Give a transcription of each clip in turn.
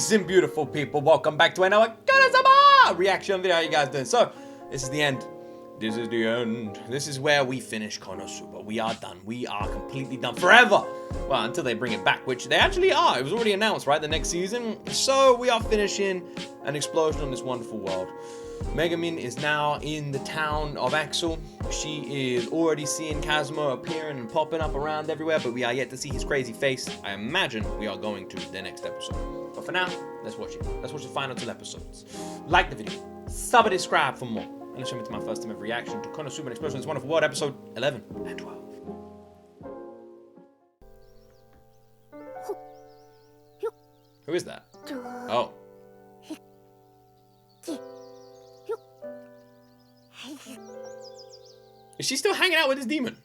Amazing, beautiful people. Welcome back to another KONOSUBA reaction video. How you guys doing? So, this is the end. This is the end. This is where we finish KONOSUBA. We are done. We are completely done forever. Well, until they bring it back, which they actually are. It was already announced, right? The next season. So, we are finishing an explosion on this wonderful world. Megumin is now in the town of Axel. She is already seeing KAZUMA appearing and popping up around everywhere, but we are yet to see his crazy face. I imagine we are going to the next episode. But for now, let's watch it. Let's watch the final 2 episodes. Like the video, sub and subscribe for more. And let's jump into my first time of reaction to KONOSUBA and Explosion This Wonderful World, episode 11 and 12. Who is that? Oh. Is she still hanging out with this demon?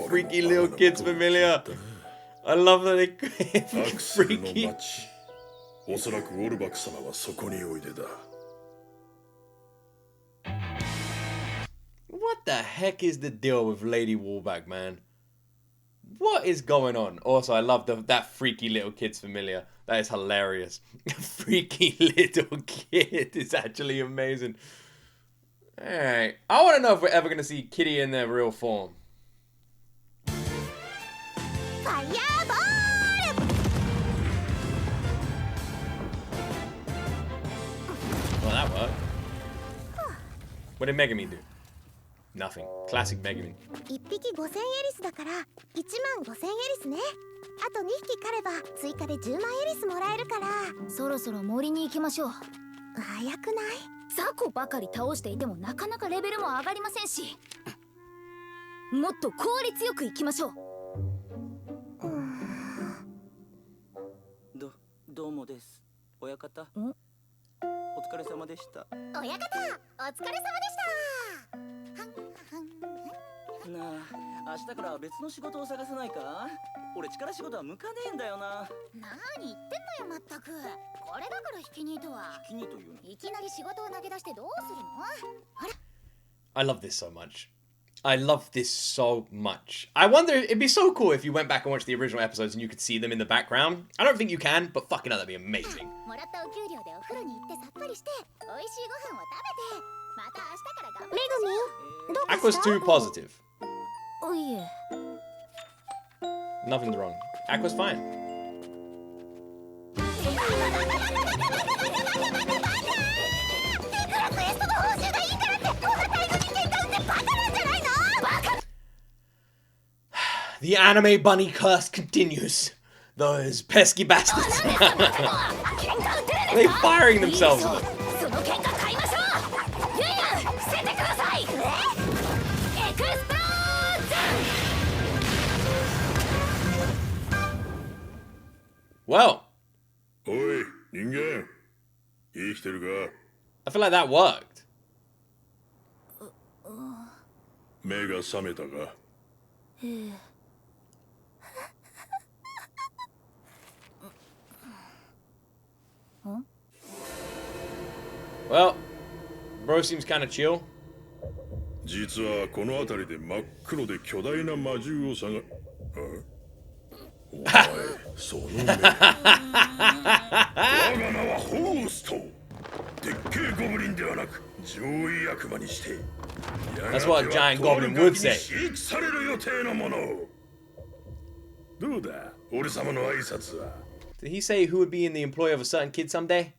Freaky little kid's familiar. I love that they freaky. What the heck is the deal with Lady Wallback, man? What is going on? Also, I love that freaky little kid's familiar. That is hilarious. Freaky little kid is actually amazing. Alright. I want to know if we're ever going to see Kitty in their real form. Well, that worked. What did Megumin do? Nothing. Classic Megumin. 1匹5000エリスだから15000エリスね。あと2匹狩れば追加で10万エリスもらえるから。そろそろ森に行きましょう。早くない？雑魚ばかり倒していてもなかなかレベルも上がりませんし。もっと効率よく行きましょう。どうもです。親方。お疲れ様でした。親方、お疲れ様でした。なあ、明日から別の仕事を探せないか？俺力仕事は向かねえんだよな。何言ってんのよまったく。これだから引きにとは。引きにというの？いきなり仕事を投げ出してどうするの？あれ？ I love this so much. I love this so much. I wonder, it'd be so cool if you went back and watched the original episodes and you could see them in the background. I don't think you can, but fucking hell, that'd be amazing. もらったお給料でお風呂に行ってさっぱりして美味しいご飯を食べてまた明日から頑張りましょう。どうかした？ Aqua's too positive. おいえ。 Nothing's wrong. Aqua's fine. The anime bunny curse continues. Those pesky bastards. They're firing themselves. Well, I feel like that worked. Well, bro seems kind of chill. 実はこの辺りで真っ黒で巨大な魔獣を探お前その目我が名はホーストでっけえゴブリンではなく上位悪魔にして That's what a giant goblin would say. 飼育される予定のものどうだ俺様の挨拶は Did he say who would be in the employ of a certain kid someday?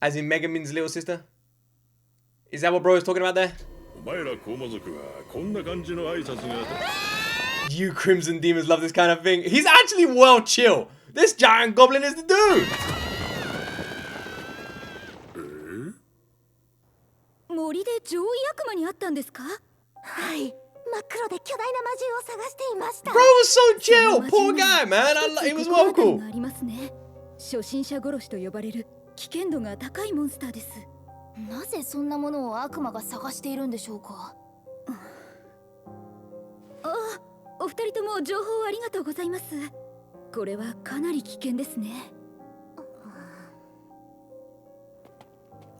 As in Megumin's little sister? Is that what bro is talking about there? お前らコマ族はこんな感じの挨拶が You Crimson Demons love this kind of thing. He's actually well chill. This giant goblin is the dude. 森で上位悪魔に会ったんですか？はい。真っ黒で巨大な魔獣を探していました。 Bro was so chill. Poor guy, man. He was well cool. ありますね。初心者殺しと呼ばれる危険度が高いモンスターです。なぜそんなものを悪魔が探しているんでしょうか？あ、お二人とも情報ありがとうございます。これはかなり危険ですね。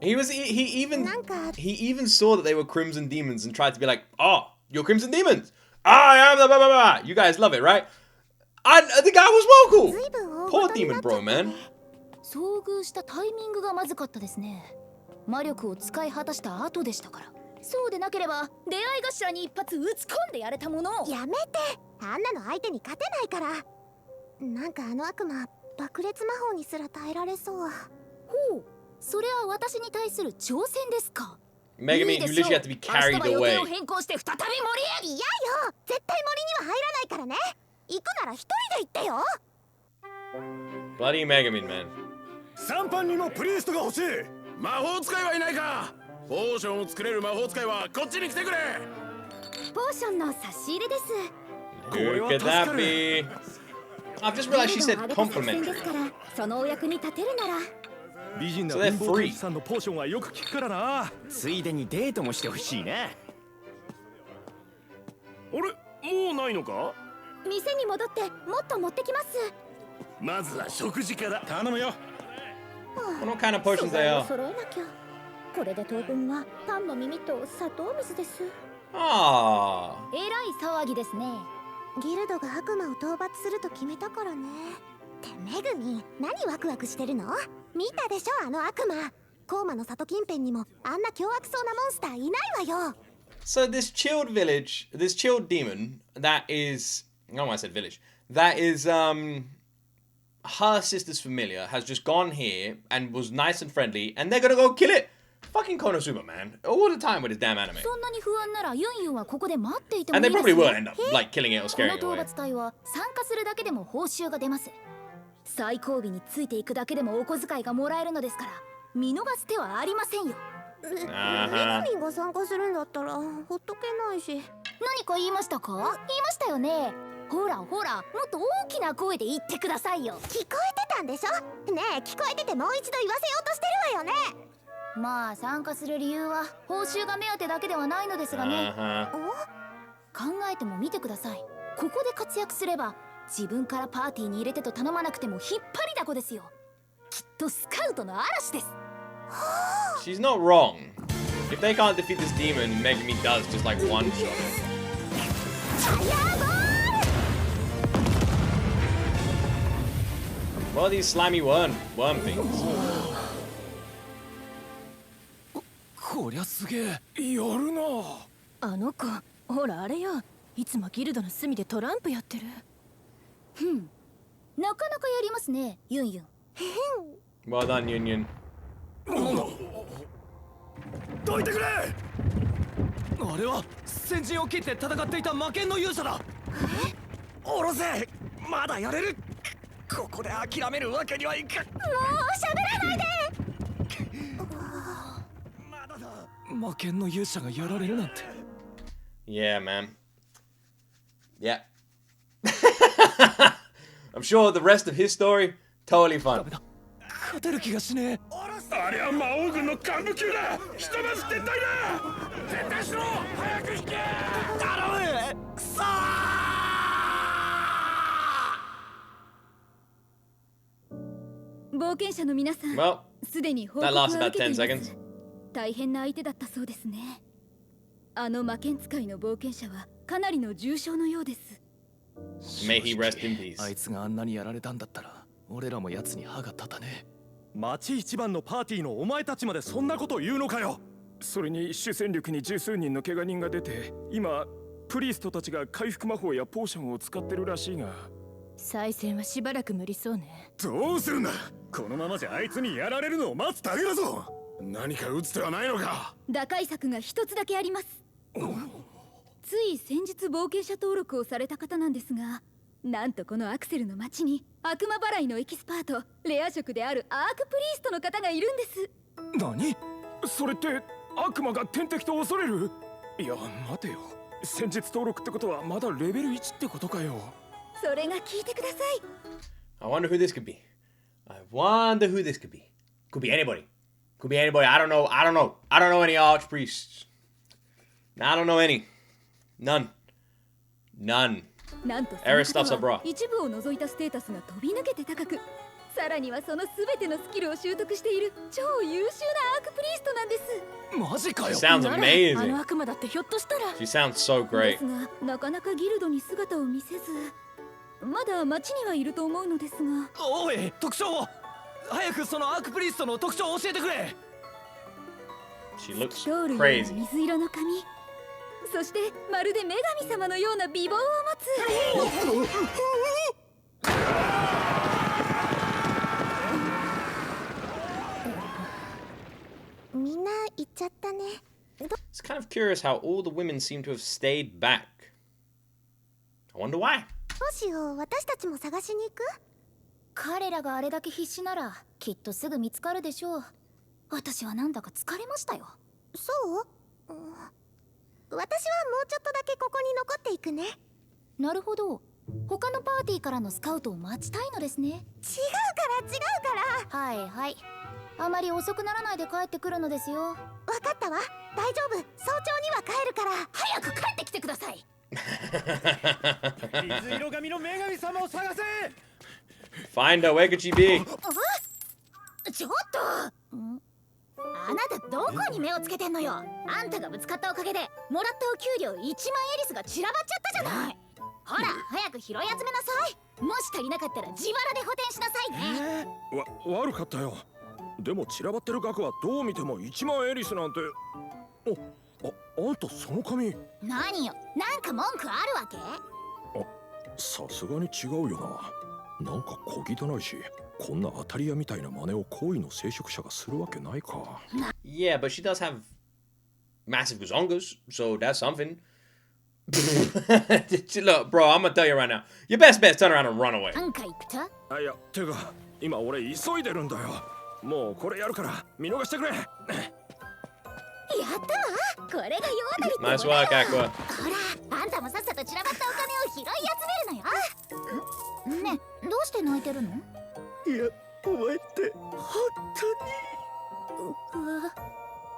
He even saw that they were Crimson Demons and tried to be like, oh, you're Crimson Demons. I am the blah blah blah. You guys love it, right? The guy was vocal. 随分大 Poor 事にな demon っちゃ bro, った man. ね。遭遇したタイミングがまずかったですね。魔力を使い果たした後でしたから。そうでなければ出会い頭に一発撃ち込んでやれたものを。やめて、あんなの相手に勝てないから。なんかあの悪魔爆裂魔法にすら耐えられそう。ほう、それは私に対する挑戦ですか。 Megumin, you literally have to be carried 明日は予 away. 定を変更して再び森へ。嫌よ、絶対森には入らないからね。行くなら一人で行ってよ。 Bloody Megumin, man. 3班にもプリーストが欲しい。魔法使いはいないか。ポーションを作れる魔法使いはこっちに来てくれ。ポーションの差し入れです。 Who could that be? I've just realized she said です complimentary. からそのお役に立てるなら。美人な So they're 貧乏 free. 刑事さんのポーションはよく効くからな。ついでにデートもしてほしいな。あれ、もうないのか。店に戻ってもっと持ってきます。まずは食事から頼むよ。 What kind of potions they are? 揃えなきゃ。これで当分はパンの耳と砂糖水です。 Ah. えらい騒ぎですね。ギルドが悪魔を討伐すると決めたからね。ってメグミン、何ワクワクしてるの？見たでしょ、あの悪魔。コーマの里近辺にもあんな凶悪そうなモンスターいないわよ。 So this chilled village, this chilled demon that is, oh, I said village. That is her sister's familiar has just gone here and was nice and friendly, and they're gonna go kill it. Fucking Konosuba, man, all the time with his damn anime. そんなに不安ならユンユンはここで待っていてもい And い they です probably よ。 will end up like killing it or こ scaring の it 討 away. 伐隊は参加するだけでも報酬が出ます。最後尾についていくだけでもお小遣いがもらえるのですから見逃す手はありませんよ。メグミンが参加するんだったらほっとけないし。何か言いましたか？言いましたよね。ほらほら、もっと大きな声で言ってくださいよ。聞こえてたんでしょ。ねえ、聞こえててもう一度言わせようとしてるわよね。まあ参加する理由は報酬が目当てだけではないのですがね。 Uh-huh. 考えてもみてください。ここで活躍すれば自分からパーティーに入れてと頼まなくても引っ張りだこですよ。きっとスカウトの嵐です。 She's not wrong. If they can't defeat this demon, Megumi does just like one shot. What are these slimy worm things? こりゃすげえ。やるな。あの子、ほらあれよ。いつもギルドの隅でトランプやってる。なかなかやりますね、ユンユン。 Well done, Yun Yun. どいてくれ。あれは先陣を切って戦っていた魔剣の勇者だ。おろせ。まだやれる。ここで諦めるわけにはいかん。もう喋らないで。まだだ。魔剣の勇者がやられるなんて。Yeah, man. Yeah. I'm sure the rest of his story, totally fun. 勝てる気がしねえ。あれは魔王軍の幹部級だ。ひとまず撤退だ。絶対しろ。早く引け。頼む。くそー。冒険者の皆さん、 Well, すでに報告 that は lasted 受 about けてい 10 ま seconds. す。大変な相手だったそうですね。あの魔剣使いの冒険者はかなりの重傷のようです。 May he rest in peace. あいつがあんなにやられたんだったら俺らも奴に歯が立たねえ。町一番のパーティーのお前たちまでそんなこと言うのかよ。それに主戦力に十数人の怪我人が出て、今プリーストたちが回復魔法やポーションを使ってるらしいが。再戦はしばらく無理そうね。どうするんだ。このままじゃあいつにやられるのを待つだけだぞ。何か打つ手はないのか。打開策が一つだけあります。つい先日冒険者登録をされた方なんですが、なんとこのアクセルの町に悪魔払いのエキスパート、レア職であるアークプリーストの方がいるんです。何？それって悪魔が天敵と恐れる。いや待てよ、先日登録ってことはまだレベル1ってことかよ。それが聞いてください。 I wonder who this could be. I wonder who this could be. Could be anybody. Could be anybody. I don't know. I don't know any archpriests. I don't know any. None. なんとそ Eris の stuffs 方 up raw. は一部を除いたステータスが飛び抜けて高く、さらにはその全てのスキルを習得している超優秀なアークプリーストなんです。マジかよ。 She sounds ならあ amazing. の悪魔だってひょっとしたら。 She sounds so で great. すが、なかなかギルドに姿を見せず、まだ町にはいると思うのですが。おい特徴を早くそのアークプリストの特徴を教えてくれ。 She looks 透き通るような crazy. 水色の髪、そしてまるで女神様のような美貌を持つ。みんな行っちゃったね。 It's kind of curious how all the women seem to have stayed back. I wonder why. どうしよう、私たちも探しに行く？彼らがあれだけ必死ならきっとすぐ見つかるでしょう。私はなんだか疲れましたよ。そう？私はもうちょっとだけここに残っていくね。なるほど、他のパーティーからのスカウトを待ちたいのですね。違うからはいはい、あまり遅くならないで帰ってくるのですよ。分かったわ、大丈夫、早朝には帰るから。早く帰ってきてください。水色髪の女神様を探せ。 Find her. Where could she be? ちょっと、あなたどこに目をつけてんのよ。あんたがぶつかったおかげでもらったお給料1万エリスが散らばっちゃったじゃない。ほら早く拾い集めなさい。もし足りなかったら自腹で補填しなさいね。悪かったよ。でも散らばってる額はどう見ても1万エリスなんて。あんたその髪。何よ、なんか文句あるわけ？さすがに違うよな。なんか小汚いし、こんな当たり屋みたいな真似を行為の聖職者がするわけないか。Yeah, but she does have massive gazongas, so that's something. Look, bro, I'm gonna tell you right now. Your best bet is turn around and run away. なんか言った？いや、てか、今俺急いでるんだよ。もうこれやるから見逃してくれ。やったわ、これが世渡りってことだよ。 Nice work, Aqua. ほら、あんたもさっさと散らばったお金を拾い集めるのよ。ねえ、どうして泣いてるの？いや、お前って本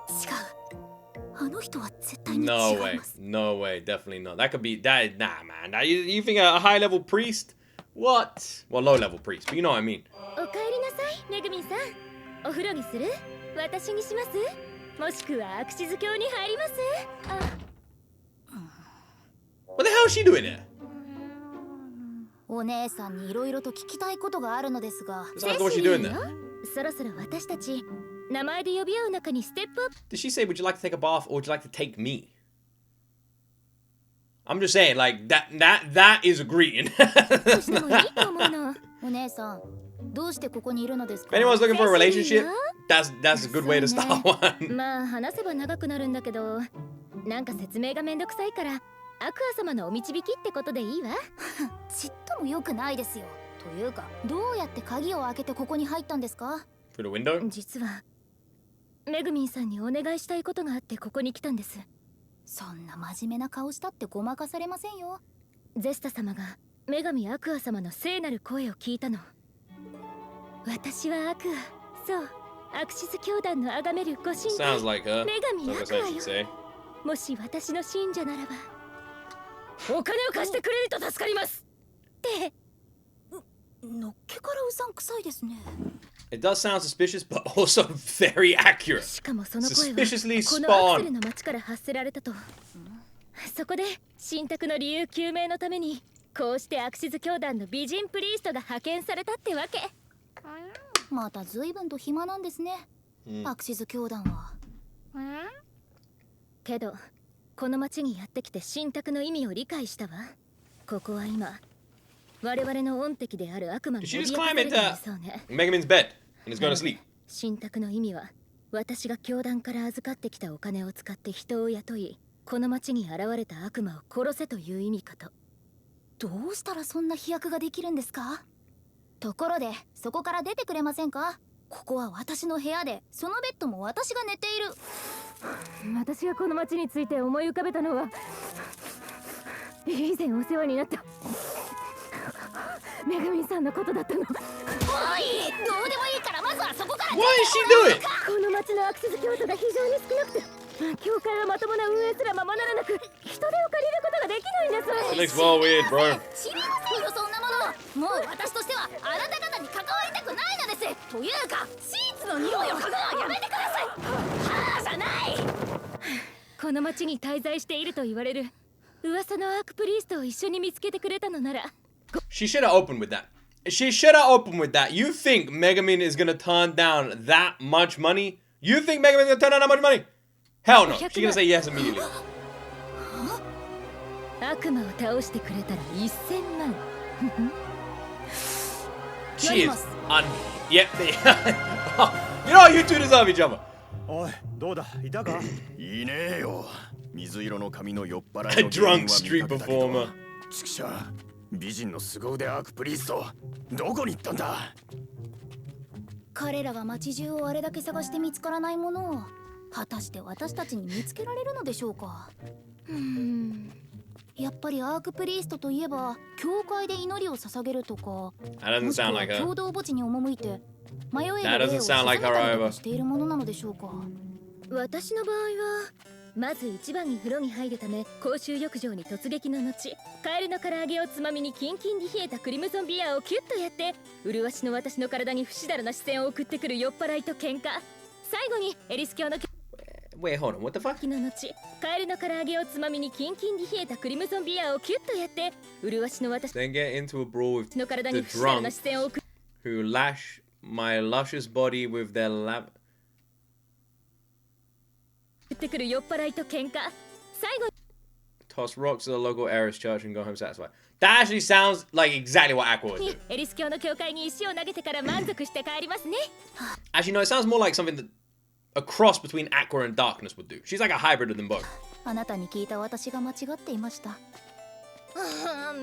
違う。あの人は絶対に違 No い way, ます。 no way, definitely not. That could be that. Nah, man. Now, you think a high level priest? What? Well, low level priest, but you know what I mean. おかえりなさい、めぐみんさん。お風呂にする？私にします？もしくはアクシズ教に入ります？What the hell is she doing there? お姉さんにいろいろと聞きたいことがあるのですが。 It's not what she doing there. そろそろ私たち名前で呼び合う中にステップアップ。 Did she say, would you like to take a bath or would you like to take me? I'm just saying, like, that is agreeing. してもいいと思うの。お姉さん、どうしてここにいるのです If か？ anyone's looking for a relationship, that's a good way to start one. まあ話せば長くなるんだけど、なんか説明がめんどくさいからアクア様のお導きってことでいいわ。ちっとも良くないですよ。というか、どうやって鍵を開けてここに入ったんですか？ Through the window? 実はめぐみんさんにお願いしたいことがあってここに来たんです。そんな真面目な顔したってごまかされませんよ。ゼスタ様が女神アクア様の聖なる声を聞いたの。私はアクア、そうアクシズ教団の崇めるご神 Sounds 体 like her. 女神 That's ア what クア I よ。 should say. もし私の信者ならばお金を貸してくれると助かりますって。のっけからうさんくさいですね。It does sound suspicious, but also very accurate. しかもその声は Suspiciously こ spot のアクセ on. ルの町から発せられたと。そこで信託の理由究明のためにこうしてアクシズ教団の美人プリーストが派遣されたってわけ。また随分と暇なんですね、アクシズ教団は。けどこの町にやってきて信託の意味を理解したわ。ここは今我々の恩敵である悪魔に Did she 脅 just かさ climb れている into そうね。 Megumin's bed and is going to sleep? 信託の意味は私が教団から預かってきたお金を使って人を雇いこの町に現れた悪魔を殺せという意味かと。どうしたらそんな飛躍ができるんですか？ところでそこから出てくれませんか？ここは私の部屋でそのベッドも私が寝ている。私がこの町について思い浮かべたのは以前お世話になっためぐみんさんのことだったの。おい、どうでもいいからまずはそこから What is she doing? この町のアクセス教徒が非常に少なくて教会はまともな運営すらままならなく人手を借りることができないんです。 It looks well weird, bro. 知りませんよそんなもの。もう私としてはあなた方に関わりたくないのです。というかシーツの匂いを嗅ぐのはやめてください。はあじゃない。この町に滞在していると言われる噂のアークプリーストを一緒に見つけてくれたのなら She should have opened with that. She should have opened with that. You think Megumin is gonna turn down that much money? You think Megumin's gonna turn down that much money? Hell no. She's gonna say yes immediately. 悪魔を倒してくれたら1000万 She is Yep. You know what? You two deserve each other. おいどうだいたかいねえよ水色の髪の酔っ払い A drunk street performer. ちくしゃ美人の凄腕アークプリーストどこに行ったんだ彼らが街中をあれだけ探して見つからないものを果たして私たちに見つけられるのでしょうかやっぱりアークプリーストといえば教会で祈りを捧げるとかもしくは共同墓地に赴いて迷える霊を鎮めたりとかしているものなのでしょうか私の場合はまず一番に風呂に入るため公衆浴場に突撃の後カエルの唐揚げをつまみにキンキンに冷えたクリムゾンビアをキュッとやって麗しの私の体に不死だらな視線を送ってくる酔っ払いと喧嘩最後にエリス教の Wait, hold on. What the fuck? の後カエルの唐揚げをつまみにキンキンに冷えたクリムゾンビアをキュッとやって麗しの私 Then get into a brawl with の体 the に不死だらな drunk 視線を送 who lash my luscious body with their lab. ってくる酔っ払いと喧嘩最後 Toss rocks at the local Eris church and go home satisfied. That actually sounds like exactly what Aqua would do. にエリス教の教会に石を投げてから満足して帰りますね Actually, no, it sounds more like something that a cross between Aqua and Darkness would do. She's like a hybrid of them both. あなたに聞いた私が間違っていました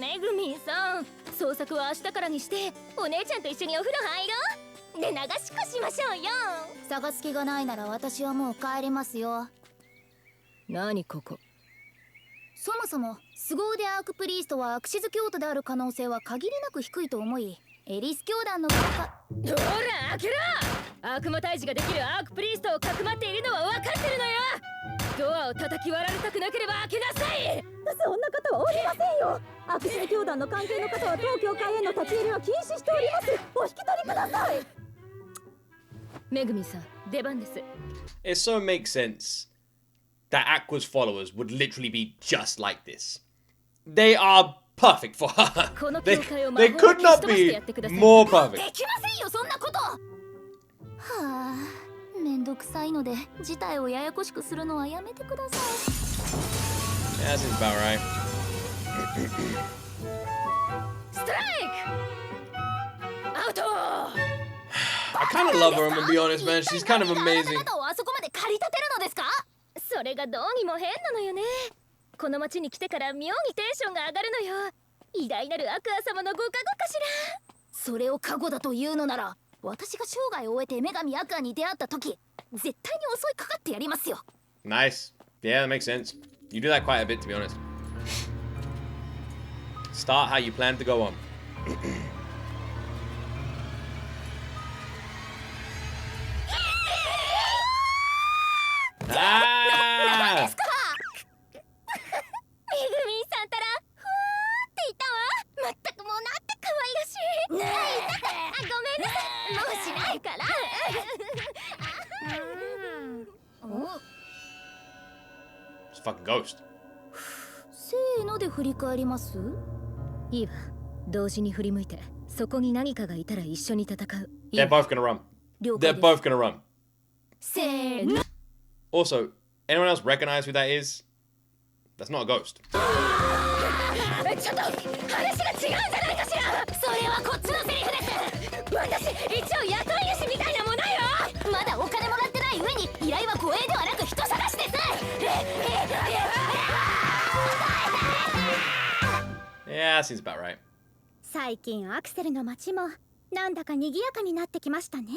めぐみんさん捜索は明日からにしてお姉ちゃんと一緒にお風呂入ろうで流しっこしましょうよ探す気がないなら私はもう帰りますよ何ここそもそも凄腕アークプリーストはアクシズ教徒である可能性は限りなく低いと思いエリス教団のほら開けろ悪魔退治ができるアークプリーストをかくまっているのは分かってるのよドアを叩き割られたくなければ開けなさいそんな方はおりませんよアクシズ教団の関係の方は当教会への立ち入りは禁止しておりますお引き取りくださいめぐみさん出番です It so makes sense that Aqua's followers would literally be just like this. They are perfect for her. They could not be more perfect. できませんよそんなことはあめんどくさいので事態をややこしくするのはやめてください Yeah, that seems about right. ストライクアウト I kind of love her, I'm gonna be honest, man. She's kind of amazing. あなたをあそこまで駆り立てるのですかそれがどうにも変なのよねこの町に来てから妙にテンションが上がるのよ偉大なるアクア様のご加護かしらそれを加護だというのなら私が生涯を終えて女神アクアに出会った時絶対に襲いかかってやりますよ Nice. Yeah, that makes sense. You do that quite a bit, to be honest. Start how you plan to go on. Ah! めぐみんさんたらふわーっていたわまったくもうなんて可愛らしいねえごめんなさいもうしないから It's a fucking ghost. せーので振り返りますいいわ同時に振り向いてそこに何かがいたら一緒に戦う They're both gonna run. 了解 They're です both gonna run. せーの Also, anyone else recognize who that is? That's not a ghost. ちょっと話が違うんじゃないかしらそれはこっちのセリフです私一応雇い主みたいなものよまだお金もらってない上に依頼は護衛ではなく人探しです Yeah, that seems about right. 最近アクセルの街もなんだか賑やかになってきましたね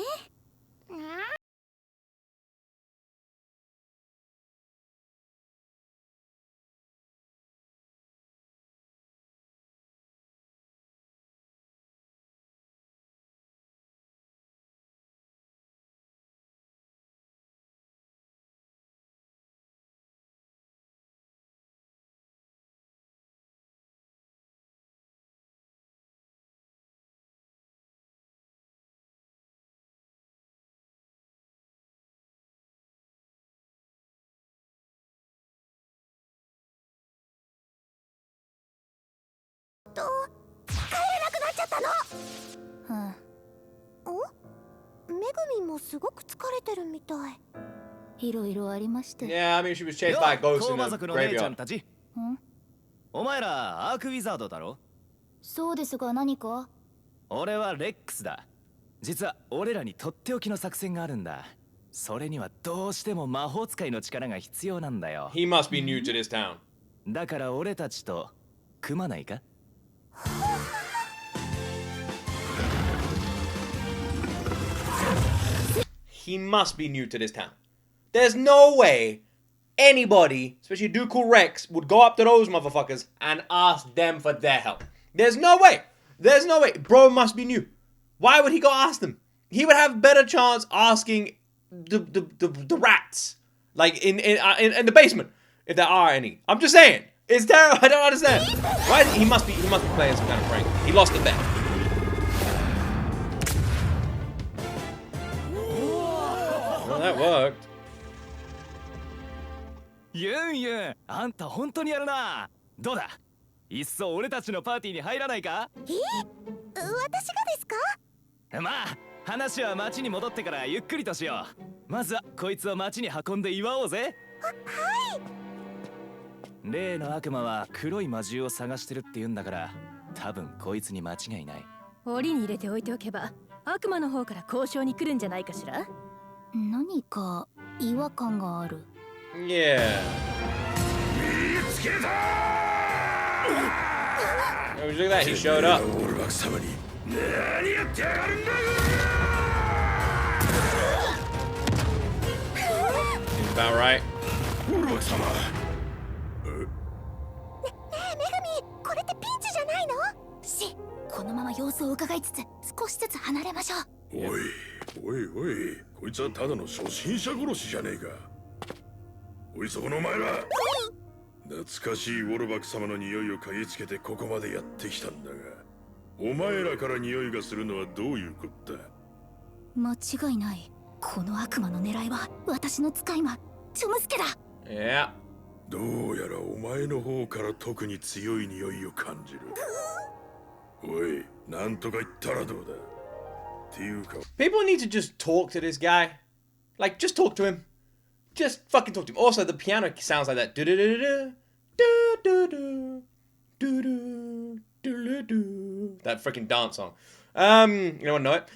帰ちゃったの。うん。お？めぐみんもすごく疲れてるみたい。いろいろありまして。Yeah, I mean she was chased by ghosts in the の姉ちゃん graveyard. たち。ん？お前らアークウィザードだろ？そうですが何か？俺はレックスだ。実は俺らにとっておきの作戦があるんだ。それにはどうしても魔法使いの力が必要なんだよ。 He must be new to this town. だから俺たちと組まないか？ He must be new to this town. There's no way anybody, especially Duke Rex, would go up to those motherfuckers and ask them for their help. There's no way. There's no way. Bro must be new. Why would he go ask them? He would have better chance asking the rats, like in the basement, if there are any. I'm just saying. It's terrible. I don't understand. Why? He must be playing some kind of prank. He lost the bet. Well, that worked. ユンユン、あんた本当にやるな。どうだ、いっそ俺たちのパーティーに入らないか？私がですか？まあ話は町に戻ってからゆっくりとしよう。まずはこいつを町に運んで祝おうぜ。はい。例の悪魔は黒い魔獣を探してるって言うんだから、多分こいつに間違いない。檻に入れておいておけば悪魔の方から交渉に来るんじゃないかしら。何か違和感がある。Yeah. Oh, look at that, he showed up. Seems about right. ねえめぐみ、これってピンチじゃないの？このまま様子を伺いつつ少しずつ離れましょう。おい、こいつはただの初心者殺しじゃねえか。おいそこのお前ら、懐かしいウォルバク様の匂いを嗅ぎつけてここまでやってきたんだが、お前らから匂いがするのはどういうことだ？間違いない。この悪魔の狙いは私の使い魔チョムスケだ。Yeah. どうやらお前の方から特に強い匂いを感じる。おい、なんとか言ったらどうだ？っていうか、 People need to just talk to this guy. Like, just talk to him. Just fucking talk to him. Also, the piano sounds like that. That freaking dance song. You don't know it?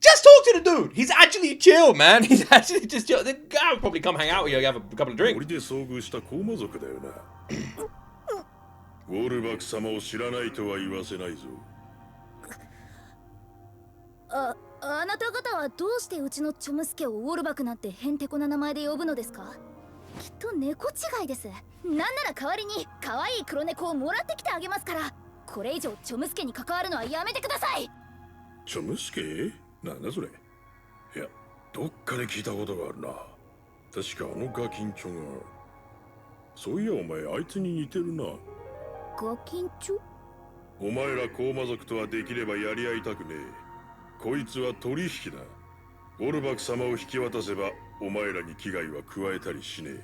Just talk to the dude. He's actually chill, man. He's actually just chill. The guy would probably come hang out with you, have a couple of drinks. 森で遭遇した高魔族だよな。ウォルバク様を知らないとは言わせないぞ。あなた方はどうしてうちのチョムスケをウォルバクなんてヘンテコな名前で呼ぶのですか？きっと猫違いです。なんなら代わりに可愛い黒猫をもらってきてあげますから、これ以上チョムスケに関わるのはやめてください。チョムスケ？なんだそれ？いや、どっかで聞いたことがあるな。確かあのガキンチョが。そういやお前あいつに似てるな。ガキンチョ？お前ら高魔族とはできればやり合いたくねえ。こいつは取引だ。ウォルバク様を引き渡せばお前らに危害は加えたりしね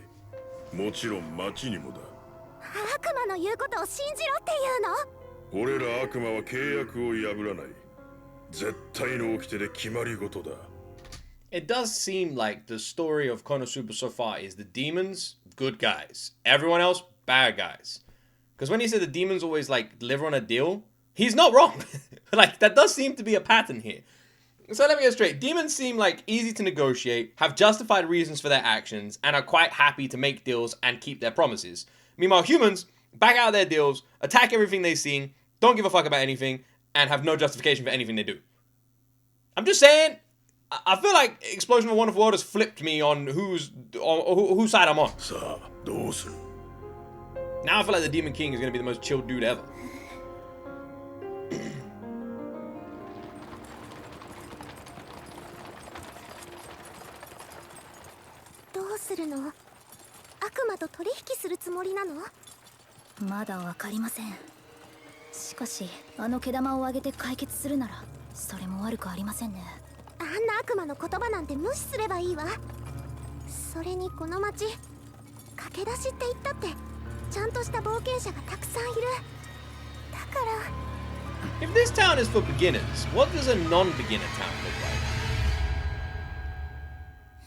え。もちろん町にもだ。悪魔の言うことを信じろっていうの？俺ら悪魔は契約を破らない。絶対の掟で決まり事だ。It does seem like the story of KONOSUBA so far is the demons, good guys. Everyone else, bad guys. Because when he said the demons always like deliver on a deal, he's not wrong. Like, that does seem to be a pattern here. So let me get straight. Demons seem like easy to negotiate, have justified reasons for their actions, and are quite happy to make deals and keep their promises. Meanwhile, humans back out their deals, attack everything they've seen, don't give a fuck about anything, and have no justification for anything they do. I'm just saying, I feel like Explosion of a Wonderful World has flipped me on whose side I'm on. Now I feel like the Demon King is going to be the most chill dude ever. どうするの？悪魔と取引するつもりなの？まだわかりません。しかしあの毛玉を上げて解決するならそれも悪くありませんね。あんな悪魔の言葉なんて無視すればいいわ。それにこの町、駆け出しって言ったってちゃんとした冒険者がたくさんいる。だから If this town is for beginners, what does a non-beginner town look like?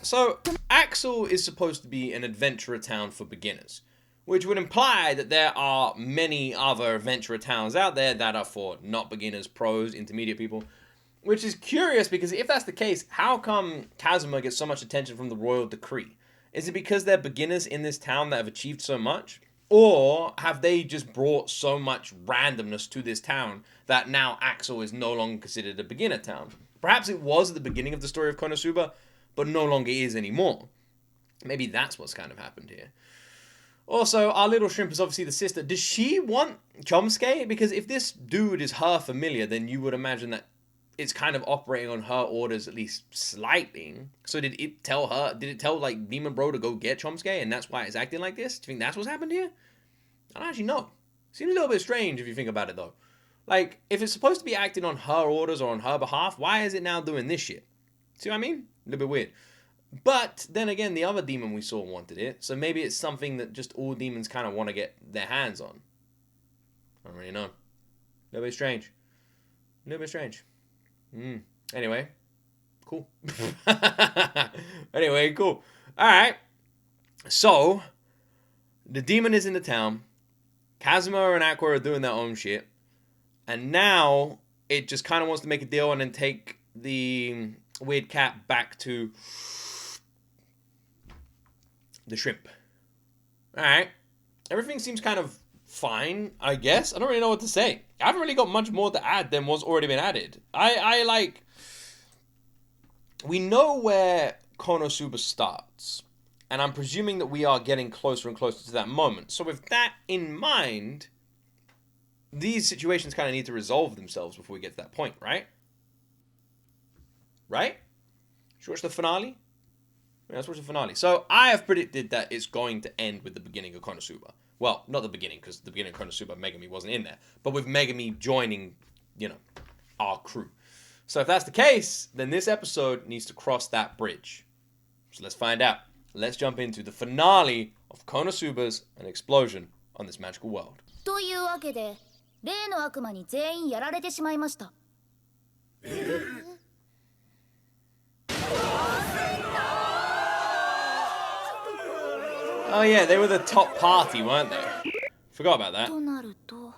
So, Axel is supposed to be an adventurer town for beginners, which would imply that there are many other adventurer towns out there that are for not beginners, pros, intermediate people. Which is curious, because if that's the case, how come KAZUMA gets so much attention from the royal decree? Is it because they're beginners in this town that have achieved so much? Or have they just brought so much randomness to this town that now Axel is no longer considered a beginner town? Perhaps it was at the beginning of the story of Konosuba, but no longer is anymore. Maybe that's what's kind of happened here. Also, our little shrimp is obviously the sister. Does she want Chomsuke? Because if this dude is her familiar, then you would imagine that it's kind of operating on her orders, at least slightly. So did it tell like Demon Bro to go get Chomsuke, and that's why it's acting like this? Do you think that's what's happened here? I don't actually know. Seems a little bit strange if you think about it though. Like, if it's supposed to be acting on her orders or on her behalf, why is it now doing this shit? See what I mean? A little bit weird. But then again, the other demon we saw wanted it, so maybe it's something that just all demons kind of want to get their hands on. I don't really know. A little bit strange. A little bit strange. Anyway, cool. Anyway, cool. Alright. So, the demon is in the town. KAZUMA and Aqua are doing their own shit. And now, it just kind of wants to make a deal and then take the weird cat back to the shrimp. Alright. Everything seems kind of fine, I guess. I don't really know what to say. I haven't really got much more to add than what's already been added. I like... We know where Konosuba starts. And I'm presuming that we are getting closer and closer to that moment. So with that in mind, these situations kind of need to resolve themselves before we get to that point, right? Right? Should we watch the finale? Yeah, let's watch the finale. So I have predicted that it's going to end with the beginning of Konosuba. Well, not the beginning, because the beginning of Konosuba, Megumin wasn't in there. But with Megumin joining, you know, our crew. So if that's the case, then this episode needs to cross that bridge. So let's find out. Let's jump into the finale of Konosuba's An Explosion on This Magical World. というわけで、例の悪魔に全員やられてしまいました。Oh yeah, they were the top party, weren't they? Forgot about that. となると、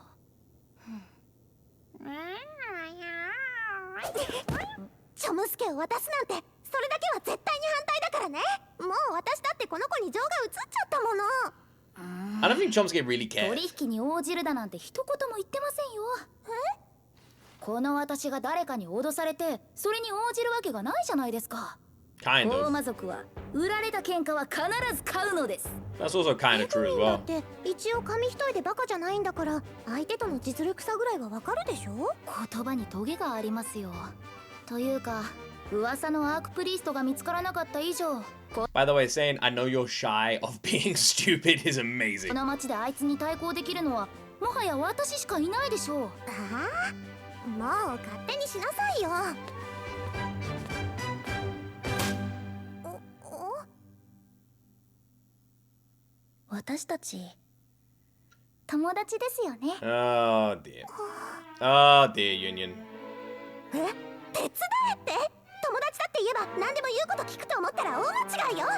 チョムスケを渡すなんて、それだけは絶対に反対だからね。もう私だってこの子に情が移っちゃったもの。I don't think Chomsuke really cares. 取引に応じるだなんて一言も言ってませんよ。この私が誰かに脅されて、それに応じるわけがないじゃないですか。Kind 大 of. 魔族は売られた喧嘩は必ず買うのです。That's also kind of true as だ well. って一応紙一重でバカじゃないんだから、相手との実力差ぐらいはわかるでしょ。言葉にトゲがありますよ。というか、噂のアークプリストが見つからなかった以上。By the way, saying I know you're shy of being stupid is こ amazing. の町であいつに対抗できるのはもはや私しかいないでしょう。ああ、もう勝手にしなさいよ。私たち友達ですよね。 Oh dear. Oh dear, Union. 手伝えって友達だって言えば何でも言うこと聞くと思ったら大間違いよ。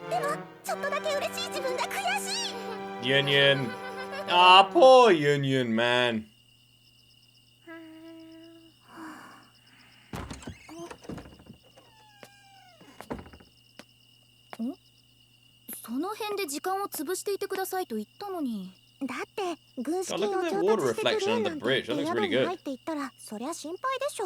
でもちょっとだけ嬉しい自分が悔しい。 Union. Ah, poor Union, man. その辺で時間を潰していてくださいと言ったのに。だって軍資 Oh, 金 look を at the 調 water 達してく reflection れ on な the んて bridge. That 宿 looks really に good. 入っていったらそりゃ心配でしょ。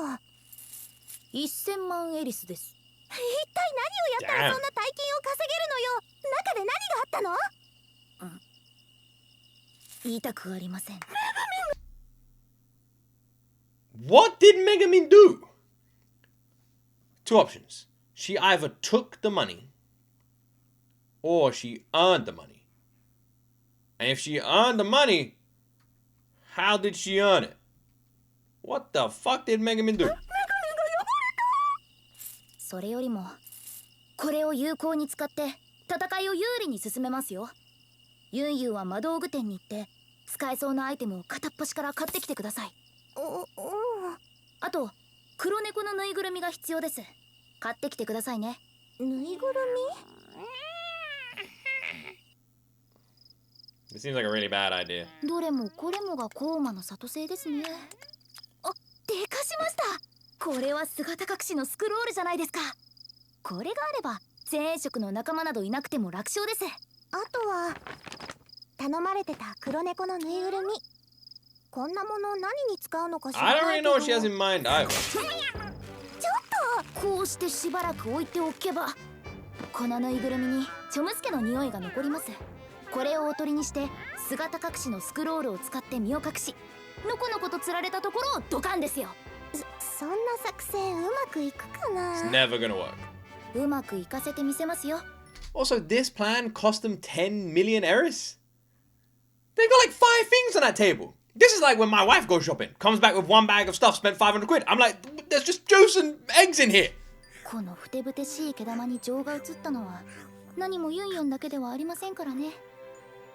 1000万エリスです。一体何をやったらそんな大金を稼げるのよ。中で何があったの？言いたくありません。 What did Megumin do? Two options. She either took the money or she earned the money. And if she earned the money, how did she earn it? What the fuck did Megumin do? それよりもこれを有効に使って戦いを有利に進めますよ。ユンユンは魔道具店に行って使えそうなアイテムを片っ端から買ってきてください。あと黒猫のぬいぐるみが必要です。買ってきてくださいね。ぬいぐる This seems like a really bad idea. どれもこれもがコーマの里製ですね。あ、でかしました。これは姿隠しのスクロールじゃないですか。これがあれば前衛色の仲間などいなくても楽勝です。あとは頼まれてた黒猫のぬいぐるみ。こんなもの何に使うのか知ら I don't ない really け know ど what she has in mind either. こうしてしばらく置いておけばこのぬいぐるみにチョムスケの匂いが残ります。これをおとりにして姿隠しのスクロールを使って身を隠しのこのこと釣られたところをドカンですよ。そんな作戦うまくいくか It's な。 never gonna work. うまくいかせてみせますよ。 Also, this plan cost them 10 million errors. They've got like 5 things on that table. This is like when my wife goes shopping, comes back with 1 bag of stuff, spent 500 quid. I'm like, there's just juice and eggs in here. このふてぶてしい毛玉に情が移ったのは何もユンヨンだけではありませんからね。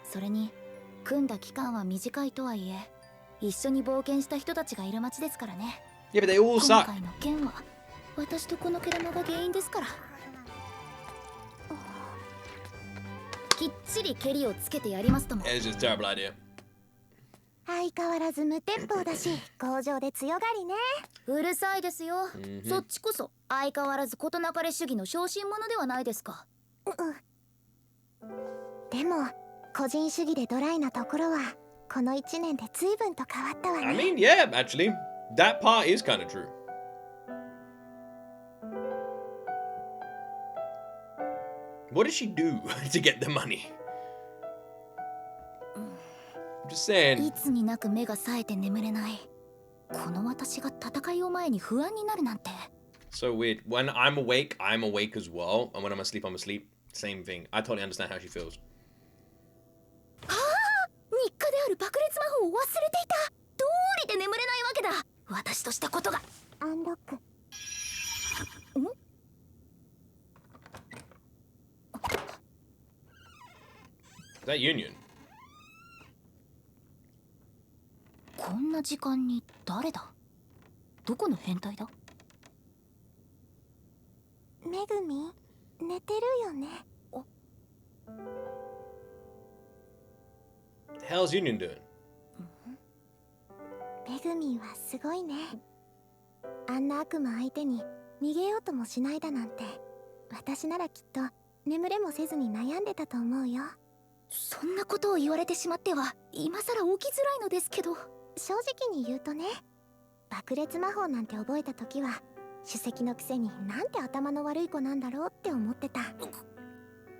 それに組んだ期間は短いとはいえ一緒に冒険した人たちがいる街ですからね。 Yeah, but they all 今 suck. 回の件は私とこの毛玉が原因ですから。きっちり蹴りをつけてやりますとも。 Yeah, it's just a terrible idea. 相変わらず無鉄砲だし工場で強がりね。うるさいですよ。そっちこそ相変わらず事なかれ主義の小心者ではないですか。でも個人主義でドライなところはこの1年で随分と変わったわ I ね。 mean, yeah, actually, that part is kind of true. What does she do to get the money? I'm just saying. いつになく目が冴えて眠れない。この私が戦いを前に不安になるなんて。 So weird. When I'm awake as well. And when I'm asleep, I'm asleep. Same thing. I totally understand how she feels. ああ、日課である爆裂魔法を忘れていた。どうりで眠れないわけだ。私としたことが。アンロック。ん？ Is that Union? こんな時間に誰だ？どこの変態だ？めぐみ寝てるよね。 The hell's Union doing? めぐみんはすごいね。あんな悪魔相手に逃げようともしないだなんて私ならきっと眠れもせずに悩んでたと思うよ。そんなことを言われてしまっては今さら起きづらいのですけど。正直に言うとね、爆裂魔法なんて覚えた時は首席のくせになんて頭の悪い子なんだろうって思ってた。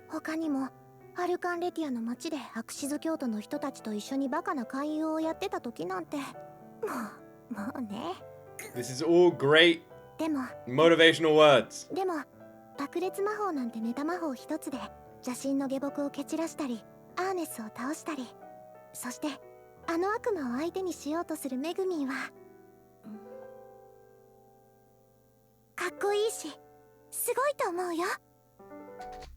他にもアルカンレティアの町でアクシズ教徒の人たちと一緒にバカな勧誘をやってた時なんてもうね。 This is all great でも motivational words. 爆裂魔法なんてネタ魔法一つで邪神の下僕を蹴散らしたりアーネスを倒したり、そしてあの悪魔を相手にしようとするメグミンはかっこいいしすごいと思うよ。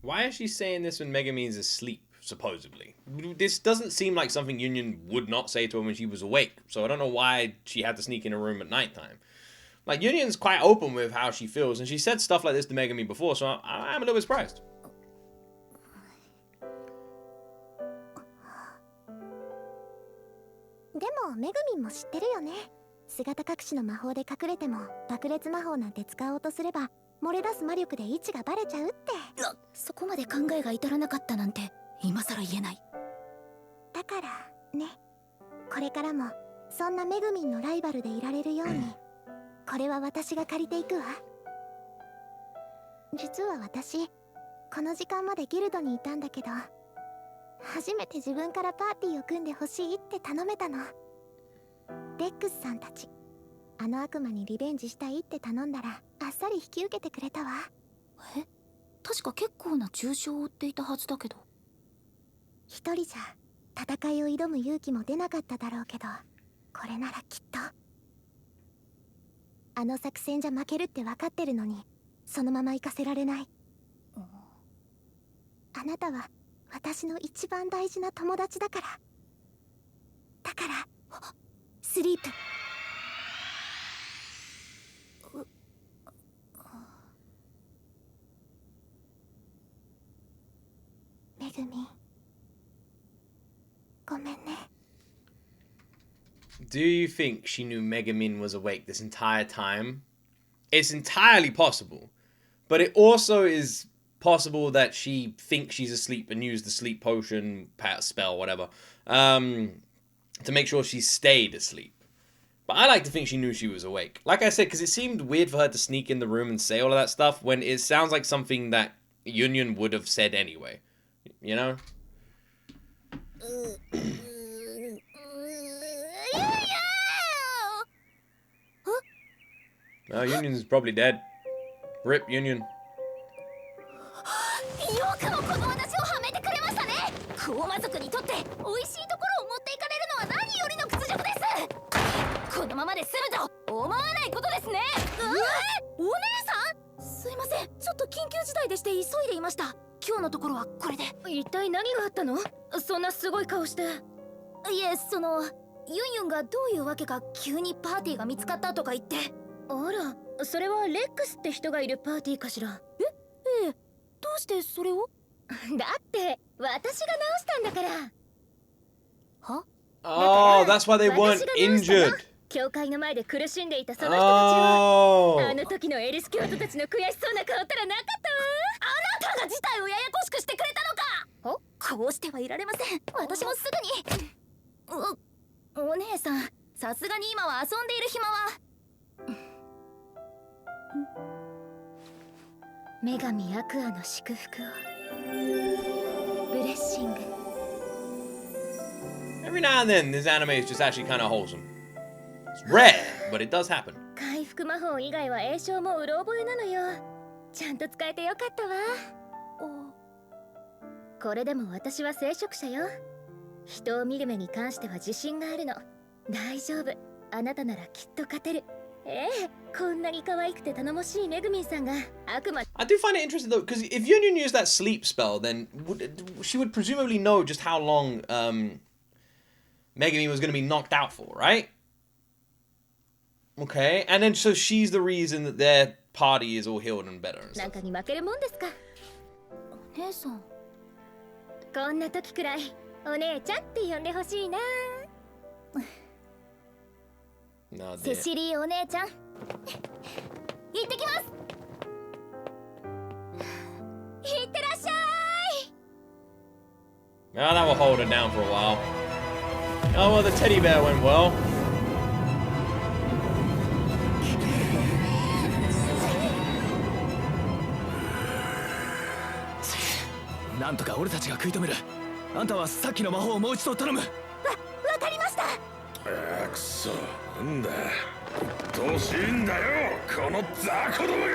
Why is she saying this when Megumin's asleep, supposedly? This doesn't seem like something Union would not say to her when she was awake, so I don't know why she had to sneak in her room at nighttime. Like, Union's quite open with how she feels, and she said stuff like this to Megumin before, so I'm a little bit surprised. でもメグミンも知ってるよね。姿隠しの魔法で隠れても爆裂魔法なんて使おうとすれば漏れ出す魔力で位置がバレちゃうって。そこまで考えが至らなかったなんて今さら言えない。だからね、これからもそんなメグミンのライバルでいられるようにこれは私が借りていくわ。実は私この時間までギルドにいたんだけど、初めて自分からパーティーを組んでほしいって頼めたの。デックスさんたちあの悪魔にリベンジしたいって頼んだらあっさり引き受けてくれたわ。え、確か結構な重傷を負っていたはずだけど。一人じゃ戦いを挑む勇気も出なかっただろうけど、これならきっと。あの作戦じゃ負けるって分かってるのにそのまま行かせられない。あなたは私の一番大事な友達だから。だからスリープ Do you think she knew Megumin was awake this entire time? It's entirely possible. But it also is possible that she thinks she's asleep and used the sleep potion, spell, whatever, to make sure she stayed asleep. But I like to think she knew she was awake. Like I said, because it seemed weird for her to sneak in the room and say all of that stuff when it sounds like something that Union would have said anyway. You know? Oh, Union's probably dead. Rip, Union. よくもこの私をはめてくれましたね。クオマ族にとって美味しいところを持っていかれるのは何よりの屈辱です。このままで済むと思わないことですね。お姉さん、すいません、ちょっと緊急事態でして急いでいました。今日のところはこれで。一体何があったの？そんなすごい顔して。いえ、そのユンユンがどういうわけか急にパーティーが見つかったとか言って。あら、それはレックスって人がいるパーティーかしら。ええ、どうしてそれを？だって私が直したんだから。は？ Oh, that's why they weren't injured. 教会の前で苦しんでいたその人たちを。あの時のエリス教徒たちの悔しそうな顔ったらなかったわ。あなたが事態をややこしくしてくれたのか。こうしてはいられません。私もすぐに。お姉さん、さすがに今は遊んでいる暇は。女神アクアの祝福を。ブレッシング。Every now and then, this anime is just actually kind of wholesome. It's rare, but it does happen. 回復魔法以外は栄唱もうろ覚えなのよ。ちゃんと使えてよかったわ。これでも私は聖職者よ。人を見る目に関しては自信があるの。大丈夫。あなたならきっと勝てる。こんなに可愛くて頼もしいめぐみんさんが悪魔。I do find it interesting though, because if Union used that sleep spell, then she would presumably know just how long Megumin was going to be knocked out for, right? Okay, and then so she's the reason that their party is all healed and better and stuff. なんかに負けるもんですか。お姉さん。こんな時くらいお姉ちゃんって呼んでほしいな。セシリーお姉ちゃん、行ってきます。いってらっしゃい。Oh, that will hold her down for a while. Oh, well, the teddy bear went well. なんとか俺たちが食い止める。あんたはさっきの魔法をもう一度頼む。わかりました。くそ、なんだ。どうしいんだよ、この雑魚どもが。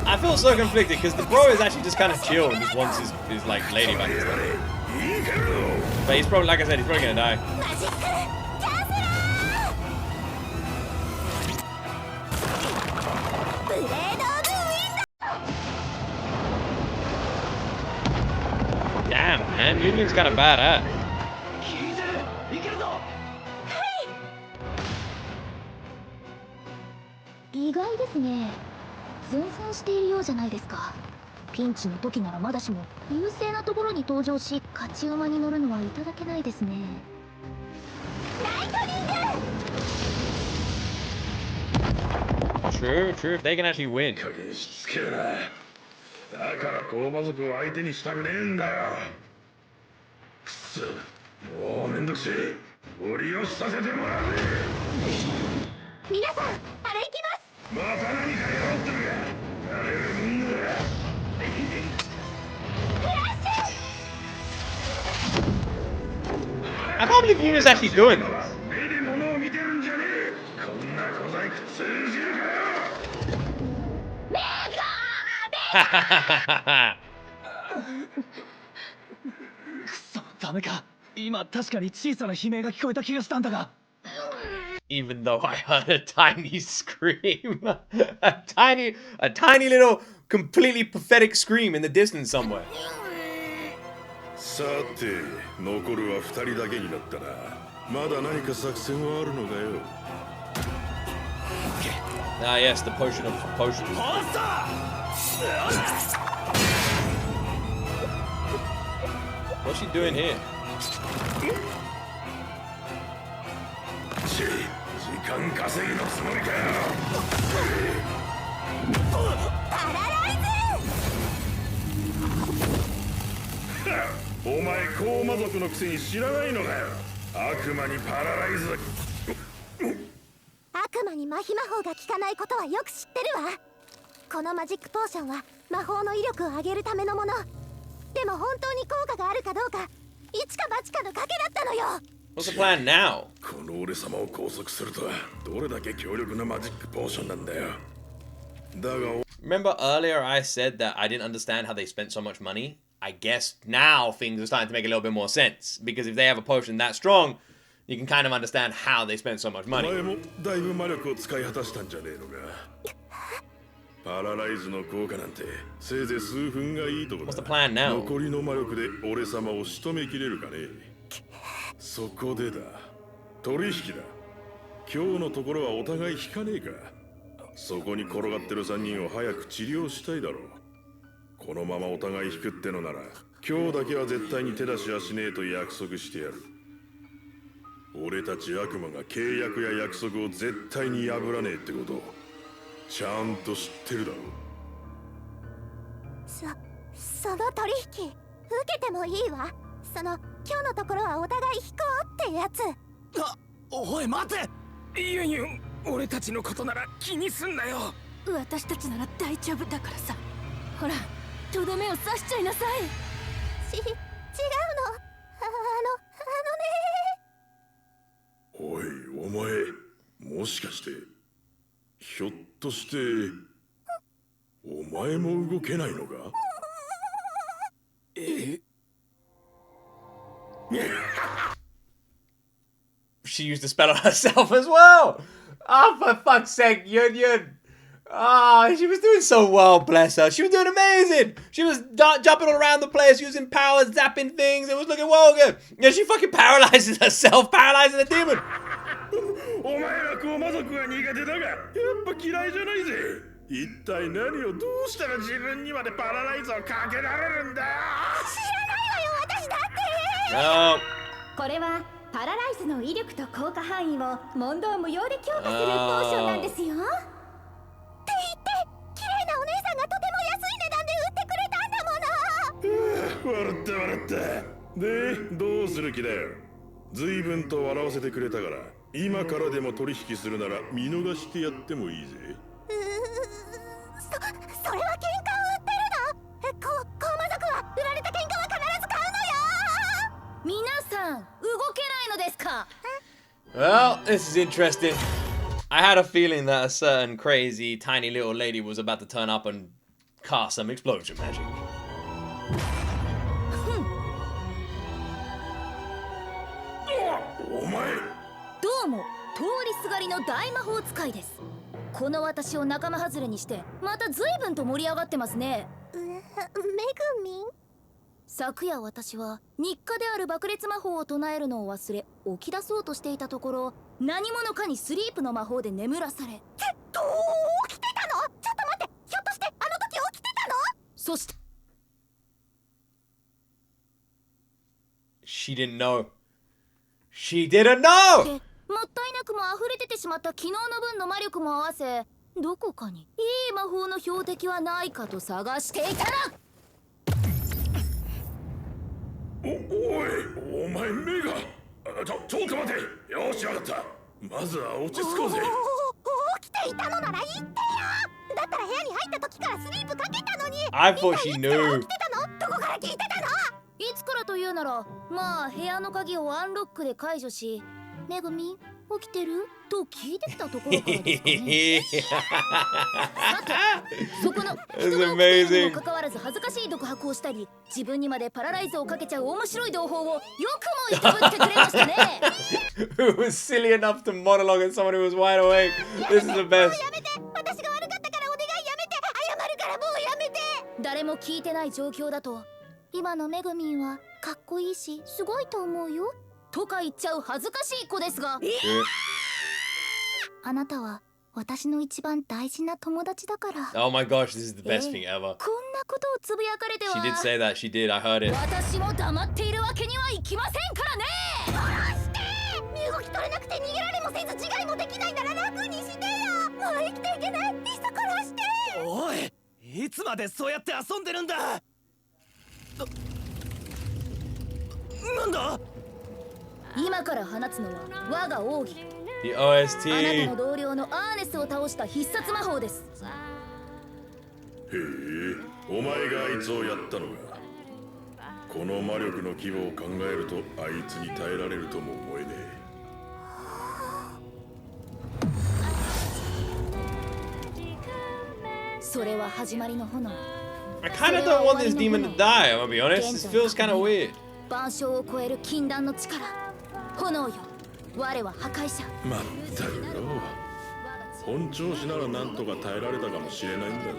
I feel so conflicted because the bro is actually just kind of chill and just wants his like lady back and stuff. But he's probably, like I said, he's probably gonna die. Damn, man, Union's kind of bad, huh? 意外ですね。前線しているようじゃないですか。ピンチの時ならまだしも優勢なところに登場し勝ち馬に乗るのはいただけないですね。ナイトニング。 True, true. If they can actually win. しつけるな。だから高魔族を相手にしたくねえんだよ。くそ、もうめんどくせえ。ご利用させてもらうぜ。皆さん、あれ行きます。また何かやろうってるが、やれるもんだ。I can't believe Union's actually doing this. 目で物を見てるんじゃねえ。こんな小細工通じるかよ。くそ、ダメか。今確かに小さな悲鳴が聞こえた気がしたんだが。Even though I heard a tiny scream, a tiny little, completely pathetic scream in the distance somewhere. さて、残るは2人だけになったな。まだ何か作戦はあるのかよ。Ah, yes, the potion of potions. What's she doing here? 時間稼ぎのつもりかよ。パラライお前高魔族のくせに知らないのかよ。悪魔にパラライズ。悪魔に麻痺魔法が効かないことはよく知ってるわ。このマジックポーションは魔法の威力を上げるためのもの。でも本当に効果があるかどうか一か八かの賭けだったのよ。 What's the plan now? この俺様を拘束するとはどれだけ強力なマジックポーションなんだよ。だが Remember earlier I said that I didn't understand how they spent so much money? I guess now things are starting to make a little bit more sense. Because if they have a potion that strong, you can kind of understand how they spent so much お money. 前もだいぶ魔力を使い果たしたんじゃねえのか。パラライズの効果なんてせいぜい数分がいいとこだ。 What's the plan now? 残りの魔力で俺様を仕留めきれるかね。そこでだ、取引だ。今日のところはお互い引かねえか。そこに転がってる3人を早く治療したいだろう。このままお互い引くってのなら今日だけは絶対に手出しはしねえと約束してやる。俺たち悪魔が契約や約束を絶対に破らねえってことをちゃんと知ってるだろう。その取引受けてもいいわ。今日のところはお互い引こうってやつ。おい待て。ユンユン、俺たちのことなら気にすんなよ。私たちなら大丈夫だからさ。ほら、とどめを刺しちゃいなさい。違うの。おいお前、もしかしてひょっとしてお前も動けないのか。She used the spell on herself as well. Oh, for fuck's sake, Yun Yun. Ah, she was doing so well, bless her. She was doing amazing. She was jumping all around the place, using powers, zapping things. It was looking well good. Yeah, she fucking paralyzes herself, paralyzing the demon. お前ら高魔族は苦手だがやっぱ嫌いじゃないぜ。一体何をどうしたら自分にまでパラライズをかけられるんだよ。知らないわよ私だって。これはパラライズの威力と効果範囲を問答無用で強化するポーションなんですよ。って言って綺麗なお姉さんがとても安い値段で売ってくれたんだもの。笑った笑った。でどうする気だよ。随分と笑わせてくれたから今からでも取引するなら見逃してやってもいいぜ。それは喧嘩を売ってるの？高魔族は売られた喧嘩は必ず買うのよ。皆さん動けないのですか？ Well, this is interesting. I had a feeling that a certain crazy tiny little lady was about to turn up and cast some explosion magic. お前どうも通りすがりの大魔法使いです。この私を仲間外れにしてまた随分と盛り上がってますね。めぐみん。昨夜私は日課である爆裂魔法を唱えるのを忘れ起き出そうとしていたところ何者かにスリープの魔法で眠らされ。どう起きてたの？ちょっと待って、ひょっとしてあの時起きてたの？そして She didn't know. She didn't know! もったいなくも溢れ出てしまった昨日の分の魔力も合わせどこかにいい魔法の標的はないかと探していたらおいお前目がちょっと待て。よしわかった。まずは落ち着こうぜ。起きていたのなら言ってよ。だったら部屋に入った時からスリープかけたのに。 I thought she 起 knew. きてたの？どこから聞いてたの？いつからというならまあ部屋の鍵をアンロックで解除しめぐみ起きてると聞いてきたところからですかね。さてそこの人が起きているにもかかわらず恥ずかしい独白をしたり自分にまでパラライズをかけちゃう面白い同胞をよくもいたぶってくれましたね。Who was silly enough to monologue at someone who was wide awake? This is the best. やめて。私が悪かったからお願いやめて。謝るからもうやめて。誰も聞いてない状況だと今のめぐみんはかっこいいしすごいと思うよとか言っちゃう恥ずかしい子ですがあなたは私の一番大事な友達だから。 Oh my gosh, this is the best thing ever. こんなことをつぶやかれては She did say that. She did. I heard it. 私も黙っているわけにはいきませんからね。殺して。身動き取れなくて逃げられもせず自害もできないなら楽にしてよ。もう生きていけない。いっそ殺して。おい、いつまでそうやって遊んでるんだ。なんだ。今から放つのは我が奥義。 The あなた OST. の同僚のアーネスを倒した必殺魔法です。へえ、お前があいつをやったのか。この魔力の規模を考えるとあいつに耐えられるとも思えねえ。それは始まりの炎。 I kind of don't want this demon to die. I'm gonna be honest. This feels kind of weird. 万象を超える禁断の力。炎よ。我は破壊者。まったくよ。本調子ならなんとか耐えられたかもしれないんだぜ。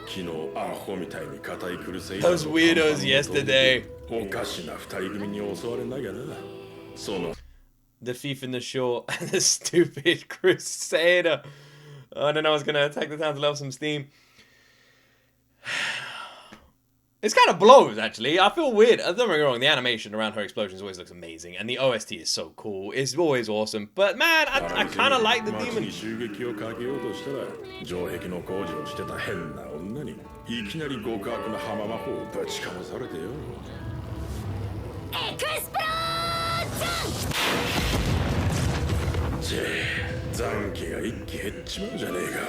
昨日アホみたいに硬いクルセイダー Those weirdos yesterday. おかしな二人組に襲われなきゃな。その The thief in the shore and the stupid crusader. I don't know. I was gonna attack the town to level some steam. It's kind of blows, actually. I feel weird. Don't get me wrong, the animation around her explosions always looks amazing, and the OST is so cool. It's always awesome. But man, I kind of like the demon. 襲撃をかけようとしたら城壁の工事をしてた変な女にいきなり極悪な浜魔法をぶちかまされてよ。エクスプロージョン。チェ残機が一気減っちまうじゃねえか。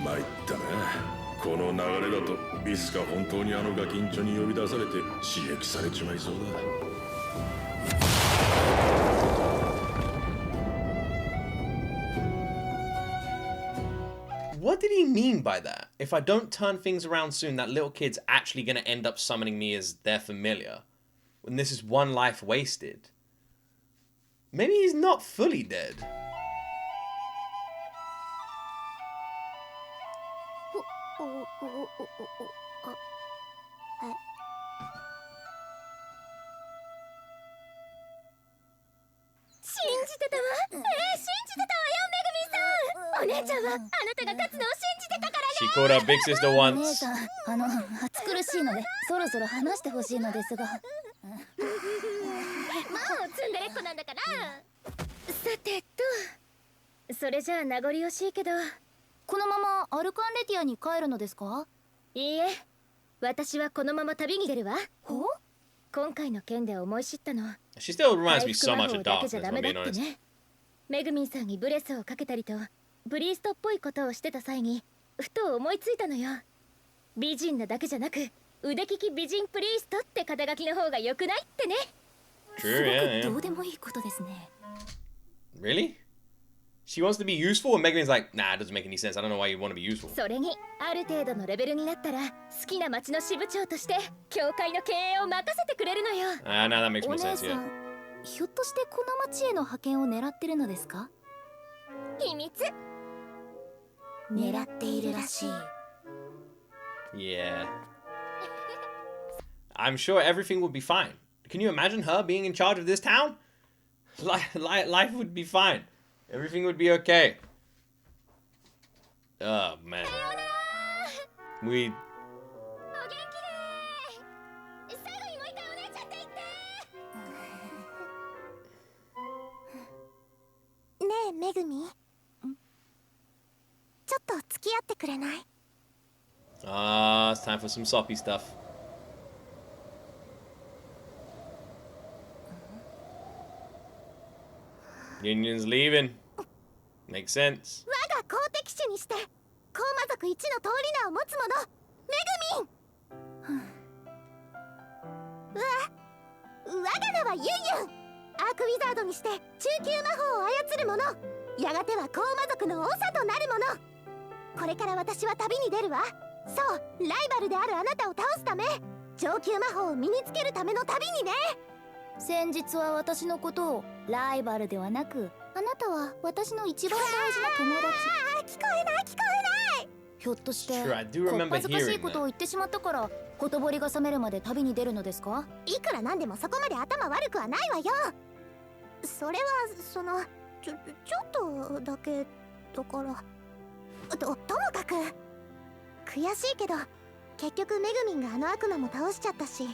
参ったな。この流れだとビスが本当にあのガキンチョに呼び出されて刺激されちまいそうだ。What did he mean by that? If I don't turn things around soon, that little kid's actually gonna end up summoning me as their familiar. When this is one life wasted. Maybe he's not fully dead. She called her big sister 姉 once. さん、暑苦しいのでそろそろ話してほしいのですが。もうツンデレっ子なんだから。さてと、それじゃあ名残惜しいけど、このままアルカンレティアに帰るのですか？いいえ、私はこのまま旅に出るわ。ほ？今回の件で思い知ったの。 She still reminds me 回復 so 魔 much 法 of だけじ darkness, ゃダ if メ I'm だ being って honest. ね。めぐみんさんにブレスをかけたりとブリーストっぽいことをしてた際にふと思いついたのよ。美人なだけじゃなく腕利き美人プリーストって肩書きの方が良くないってね。 True, yeah, ど yeah. うでもいいことですね。 Really? She wants to be useful, and Megumin's like, nah, it doesn't make any sense. I don't know why you want to be useful. それにある程度のレベルになったら好きな町の支部長として教会の経営を任せてくれるのよ。Ah, now that makes お more 姉 sense, さ yeah. ん、ひょっとしてこの町への派遣を狙ってるのですか？秘密。狙っているらしい。Yeah. I'm sure everything would be fine. Can you imagine her being in charge of this town? Life would be fine. Everything would be okay. Oh, man. We... お元気でー。最後にもう一回お姉ちゃんって言って。ねえめぐみ、ちょっと付き合ってくれない？ Ah, it's time for some soppy stuff. Union's leaving. Makes sense. 我が公的種にして高魔族一の通り名を持つ者めぐみん。我が名はユンユン。アークウィザードにして中級魔法を操る者、やがては高魔族の長となる者。これから私は旅に出るわ。そう、ライバルであるあなたを倒すため、上級魔法を身につけるための旅にね。先日は私のことをライバルではなく、あなたは私の一番大事な友達。聞こえない聞こえない。ひょっとして Sure, I do こっ remember ぱずかしい hearing ことを that. 言ってしまったからほとぼりが冷めるまで旅に出るのですか？いくらなんでもそこまで頭悪くはないわよ。それはそのちょっとだけだから。ともかく悔しいけど結局メグミンがあの悪魔も倒しちゃったし。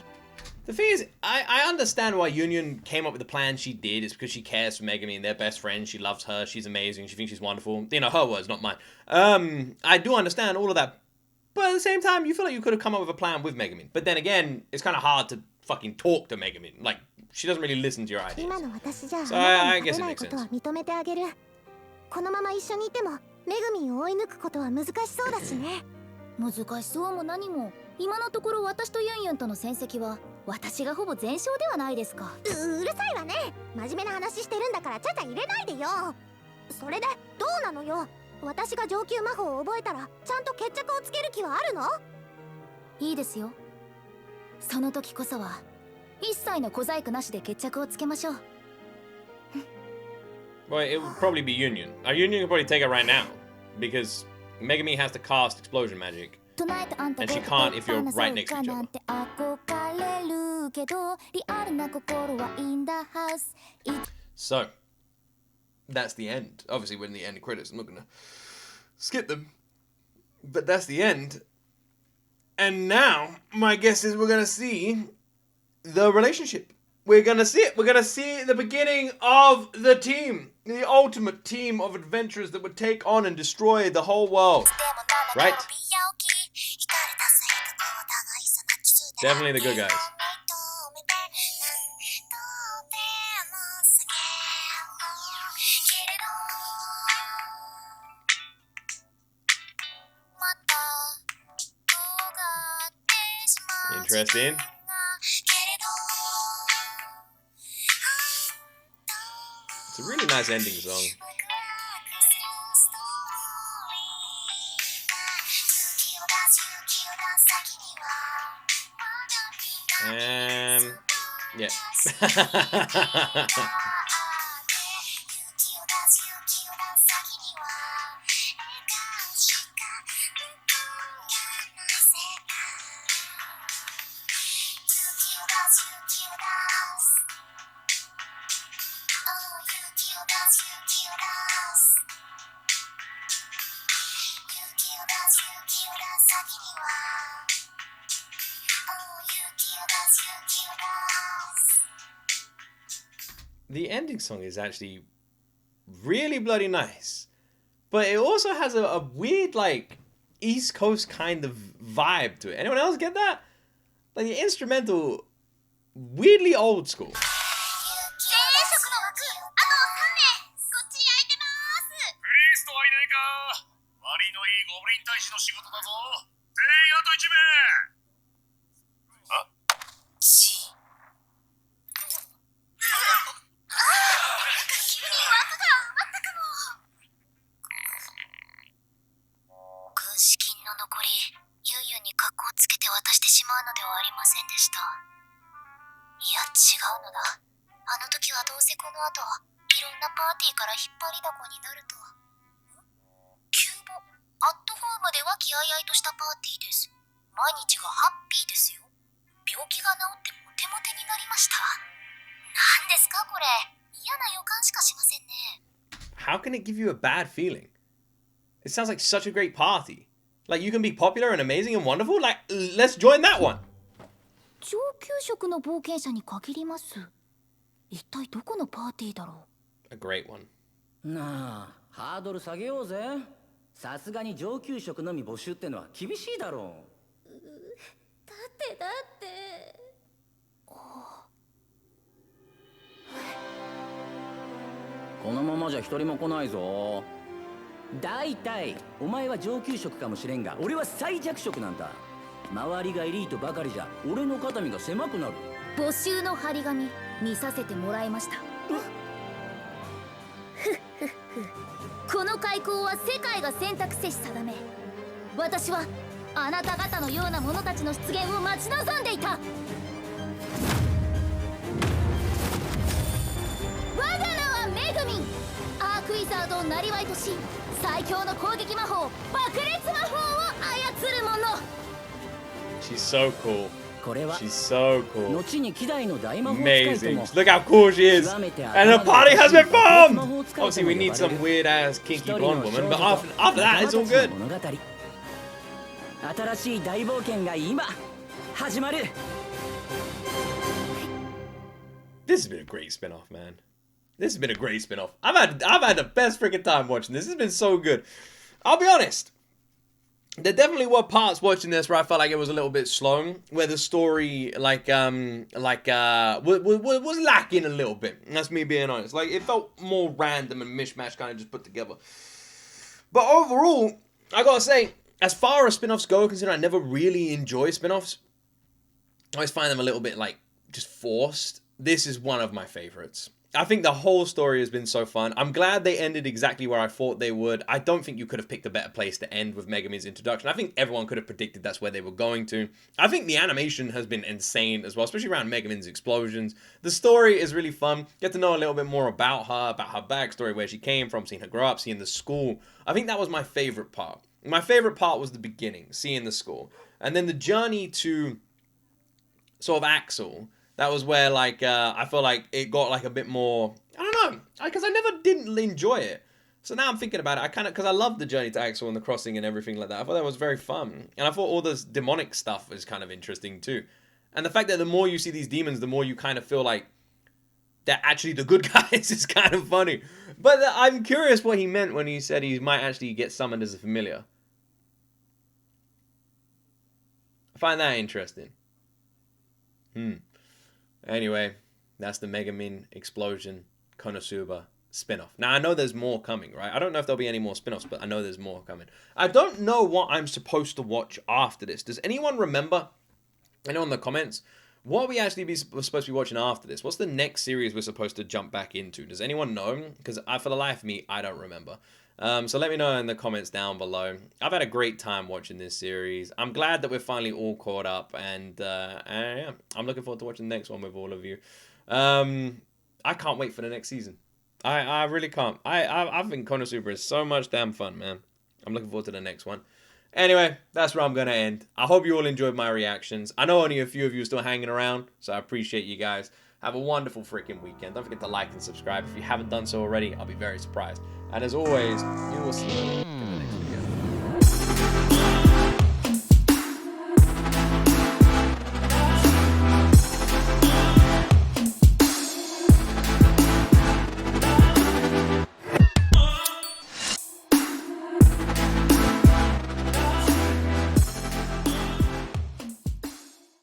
The thing is, I understand why Union came up with the plan she did. It's because she cares for Megumin, their best friend. She loves her. She's amazing. She thinks she's wonderful. You know, her words, not mine. I do understand all of that. But at the same time, you feel like you could have come up with a plan with Megumin. But then again, it's kind of hard to fucking talk to Megumin. Like, she doesn't really listen to your ideas. 今の私じゃあ So な I たに guess 勝 it てない makes ことは sense. 認めてあげる。このまま一緒にいてもメグミンを追い抜くことは難しそうだしね。難しそうも何も今のところ私とユンユンとの戦績は私がほぼ全勝ではないですか。うるさいわね。真面目な話してるんだからちゃちゃ入れないでよ。それでどうなのよ。私が上級魔法を覚えたらちゃんと決着をつける気はあるの？いいですよ。その時こそは一切の小細工なしで決着をつけましょう。 Well, it would probably be Union. Union could probably take it right now. Because Megumin has to cast explosion magic. And she can't if you're right next to each other. So, that's the end. Obviously, we're in the end credits. I'm not going to skip them. But that's the end. And now, my guess is we're going to see the relationship. We're going to see it. We're going to see the beginning of the team. The ultimate team of adventurers that would take on and destroy the whole world. Right? Definitely the good guys. Interesting. It's a really nice ending song. Yeah. The ending song is actually really bloody nice. But it also has a weird, like, East Coast kind of vibe to it. Anyone else get that? Like, the instrumental, weirdly old school. How can it give you a bad feeling? It sounds like such a great party. Like, you can be popular and amazing and wonderful. Like, let's join that one. 上級職の冒険者に限ります。一体どこのパーティーだろう。 A great one. なあ、ハードル下げようぜ。さすがに上級職のみ募集ってのは厳しいだろう。だって。このままじゃ一人も来ないぞ。だいたいお前は上級職かもしれんが、俺は最弱職なんだ。周りがエリートばかりじゃ俺の肩身が狭くなる。募集の張り紙見させてもらいました。この開口は世界が選択せし定め。私はあなた方のような者たちの出現を待ち望んでいた。我が名はメグミン。アークウィザードをなりわいとし、最強の攻撃魔法爆裂魔法を操る者。 She's so cool. これは She's so cool. 後に希代の大魔法使いと Amazing. も Look how cool she is. And the party has been formed. Obviously, we need some weird ass kinky blonde woman, but after that, it's all good. 新しい大冒険が今始まる。 This has been a great spin-off, man. This has been a great spin-off. I've had the best freaking time watching this. This has been so good. I'll be honest. There definitely were parts watching this where I felt like it was a little bit slow, where the story was lacking a little bit. That's me being honest. Like, it felt more random and mishmash, kind of just put together. But overall, I gotta say, as far as spin-offs go, considering I never really enjoy spin-offs, I always find them a little bit like just forced. This is one of my favorites. I think the whole story has been so fun. I'm glad they ended exactly where I thought they would. I don't think you could have picked a better place to end with Megumin's introduction. I think everyone could have predicted that's where they were going to. I think the animation has been insane as well, especially around Megumin's explosions. The story is really fun. Get to know a little bit more about her backstory, where she came from, seeing her grow up, seeing the school. I think that was my favorite part. My favorite part was the beginning, seeing the school. And then the journey to sort of Axel. That was where, like, I feel like it got, like, a bit more, I don't know, because I never didn't enjoy it. So now I'm thinking about it, because I love the journey to Axel and the crossing and everything like that. I thought that was very fun. And I thought all this demonic stuff is kind of interesting, too. And the fact that the more you see these demons, the more you kind of feel like they're actually the good guys is kind of funny. But I'm curious what he meant when he said he might actually get summoned as a familiar. I find that interesting. Anyway, that's the Megumin Explosion Konosuba spin-off. Now, I know there's more coming, right? I don't know if there'll be any more spin-offs, but I know there's more coming. I don't know what I'm supposed to watch after this. Does anyone remember? I know in the comments, what are we actually supposed to be watching after this? What's the next series we're supposed to jump back into? Does anyone know? Because for the life of me, I don't remember. So let me know in the comments down below. I've had a great time watching this series. I'm glad that we're finally all caught up, and yeah, I'm looking forward to watching the next one with all of you. I can't wait for the next season. I really can't. I think Konosuba is so much damn fun, man. I'm looking forward to the next one. Anyway, that's where I'm going to end. I hope you all enjoyed my reactions. I know only a few of you are still hanging around, so I appreciate you guys. Have a wonderful freaking weekend. Don't forget to like and subscribe if you haven't done so already. I'll be very surprised. And as always, you will see you in the next video.